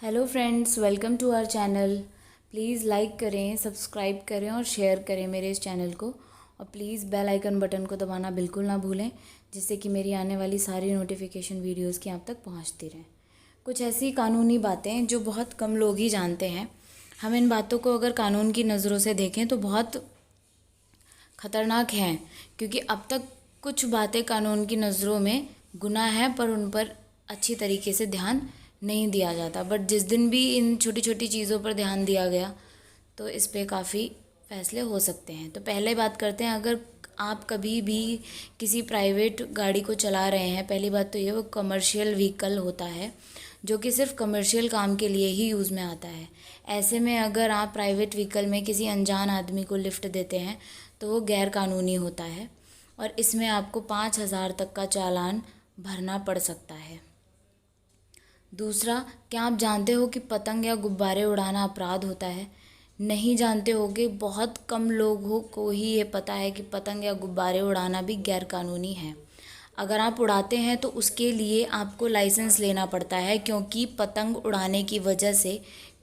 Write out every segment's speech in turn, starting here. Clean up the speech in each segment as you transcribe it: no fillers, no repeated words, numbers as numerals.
Hello friends, welcome to our channel. Please like करें, subscribe करें और शेयर करें मेरे इस चैनल को। और प्लीज़ बेल आइकन बटन को दबाना बिल्कुल ना भूलें, जिससे कि मेरी आने वाली सारी नोटिफिकेशन वीडियोस की आप तक पहुंचती रहें। कुछ ऐसी कानूनी बातें जो बहुत कम लोग ही जानते हैं। हम इन बातों को अगर कानून की नज़रों से देखें तो बहुत ख़तरनाक हैं, क्योंकि अब तक कुछ बातें कानून की नज़रों में गुनाह है पर उन पर अच्छी तरीके से ध्यान नहीं दिया जाता। बट जिस दिन भी इन छोटी छोटी चीज़ों पर ध्यान दिया गया तो इस पे काफ़ी फ़ैसले हो सकते हैं। तो पहले बात करते हैं, अगर आप कभी भी किसी प्राइवेट गाड़ी को चला रहे हैं, पहली बात तो ये वो कमर्शियल व्हीकल होता है जो कि सिर्फ कमर्शियल काम के लिए ही यूज़ में आता है। ऐसे में अगर आप प्राइवेट व्हीकल में किसी अनजान आदमी को लिफ्ट देते हैं तो वो गैर कानूनी होता है और इसमें आपको 5,000 तक का चालान भरना पड़ सकता है। दूसरा, क्या आप जानते हो कि पतंग या गुब्बारे उड़ाना अपराध होता है? नहीं जानते होगे, बहुत कम लोगों को ही ये पता है कि पतंग या गुब्बारे उड़ाना भी गैर कानूनी है। अगर आप उड़ाते हैं तो उसके लिए आपको लाइसेंस लेना पड़ता है, क्योंकि पतंग उड़ाने की वजह से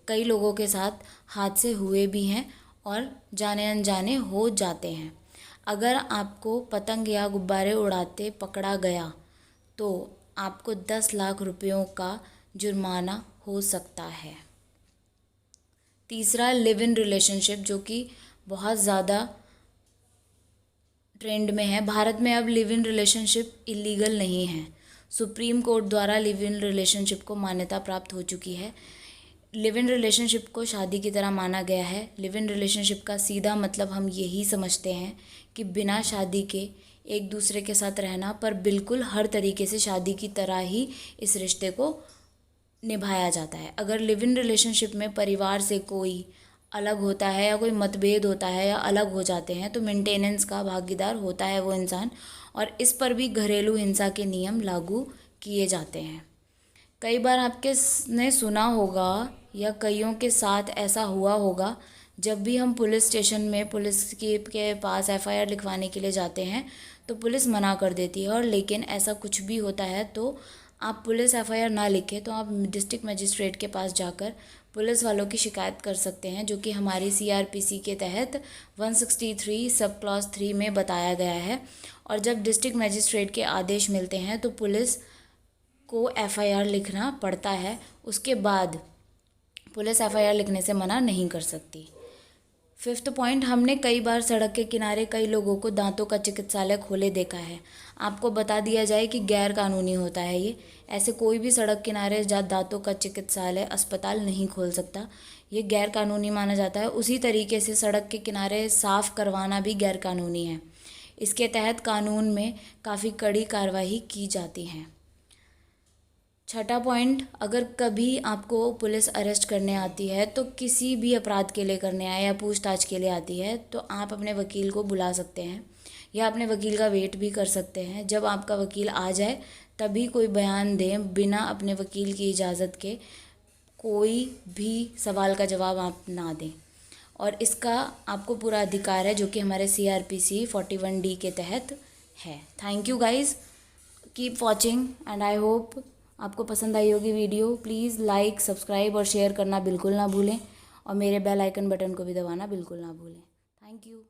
कई लोगों के साथ हादसे हुए भी हैं और जाने अनजाने हो जाते हैं। अगर आपको पतंग या गुब्बारे उड़ाते पकड़ा गया तो आपको 10 लाख रुपयों का जुर्माना हो सकता है। तीसरा, लिव इन रिलेशनशिप, जो कि बहुत ज़्यादा ट्रेंड में है। भारत में अब लिव इन रिलेशनशिप इलीगल नहीं है। सुप्रीम कोर्ट द्वारा लिव इन रिलेशनशिप को मान्यता प्राप्त हो चुकी है। लिव इन रिलेशनशिप को शादी की तरह माना गया है। लिव इन रिलेशनशिप का सीधा मतलब हम यही समझते हैं कि बिना शादी के एक दूसरे के साथ रहना, पर बिल्कुल हर तरीके से शादी की तरह ही इस रिश्ते को निभाया जाता है। अगर लिव इन रिलेशनशिप में परिवार से कोई अलग होता है या कोई मतभेद होता है या अलग हो जाते हैं तो मेंटेनेंस का भागीदार होता है वो इंसान, और इस पर भी घरेलू हिंसा के नियम लागू किए जाते हैं। कई बार आपके ने सुना होगा या कईयों के साथ ऐसा हुआ होगा, जब भी हम पुलिस स्टेशन में पुलिस के पास एफआईआर लिखवाने के लिए जाते हैं तो पुलिस मना कर देती है। और लेकिन ऐसा कुछ भी होता है तो आप पुलिस एफआईआर ना लिखें तो आप डिस्ट्रिक्ट मजिस्ट्रेट के पास जाकर पुलिस वालों की शिकायत कर सकते हैं, जो कि हमारी सीआरपीसी के तहत 163 सब क्लॉज 3 में बताया गया है। और जब डिस्ट्रिक्ट मजिस्ट्रेट के आदेश मिलते हैं तो पुलिस को एफआईआर लिखना पड़ता है। उसके बाद पुलिस एफआईआर लिखने से मना नहीं कर सकती। फिफ्थ पॉइंट, हमने कई बार सड़क के किनारे कई लोगों को दांतों का चिकित्सालय खोले देखा है। आपको बता दिया जाए कि गैर कानूनी होता है ये। ऐसे कोई भी सड़क किनारे दांतों का चिकित्सालय अस्पताल नहीं खोल सकता, ये गैर कानूनी माना जाता है। उसी तरीके से सड़क के किनारे साफ़ करवाना भी गैर कानूनी है। इसके तहत कानून में काफ़ी कड़ी कार्रवाई की जाती है। छठा पॉइंट, अगर कभी आपको पुलिस अरेस्ट करने आती है तो किसी भी अपराध के लिए करने आए या पूछताछ के लिए आती है तो आप अपने वकील को बुला सकते हैं या अपने वकील का वेट भी कर सकते हैं। जब आपका वकील आ जाए तभी कोई बयान दें, बिना अपने वकील की इजाज़त के कोई भी सवाल का जवाब आप ना दें। और इसका आपको पूरा अधिकार है, जो कि हमारे CRPC 41D के तहत है। Thank you guys, keep watching and I hope आपको पसंद आई होगी वीडियो। प्लीज़ लाइक, सब्सक्राइब और शेयर करना बिल्कुल ना भूलें और मेरे बेल आइकन बटन को भी दबाना बिल्कुल ना भूलें। Thank you.